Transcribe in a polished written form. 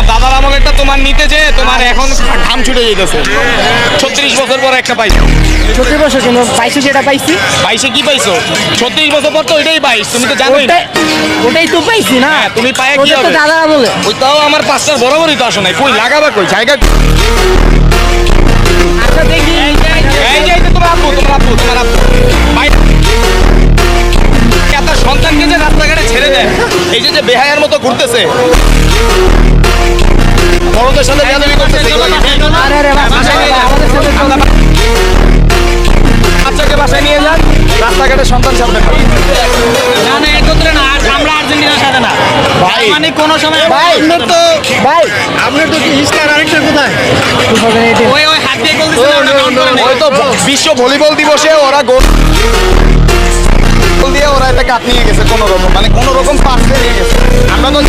দাদার আমলেরটা তোমার নিতে যে তোমার এখন ঘাম ছুটে যেতেছে। 36 বছর পর একটা পাইছো। 36 বছর কেন পাইছি, যেটা পাইছি 22-এ কি পাইছো? 36 বছর পর তো ওইটাই 22, তুমি তো জানোই না। ওটাই তো পাইছি না। তুমি পায়া কি ওটা তো হবে? দাদারা বলে। ওই তাও আমার পাঁচটার বরাবরই তো আসো নাই, কই লাগাবা কই জায়গা? আচ্ছা দেখি এই যে তোমার আব্বু ভাই আপনার সন্তানকে যে রাস্তাঘাটে ছেড়ে দেয়, এই যে বেহায়ার মতো ঘুরতেছে, বড়দের সাথে বেয়াদবি করতেছে। আরে রে বাসায় নিয়ে যাও, আমাদের সাথে চল। বাচ্চাকে বাসায় নিয়ে যান, রাস্তাঘাটে সন্তান ছাড়বেন না। না না একত্রে না, আর আমরা আর্জেন্টিনার সাথে না ভাই মানে কোনো সময় ভাই ভাই আপনার তো কি ইস্টার আরেকটা কোথায়? ওই হাত দিয়ে গোল দিছিল ওটা কাউন্ট করে নাই। ওই তো বিশ্ব ভলিবল দিবসে ওরা গোল দিয়ে ওরা এটা কাপ নিয়ে গেছে, কোনো রকম মানে কোনো রকম পাস নিয়ে গেছে। আমরা তো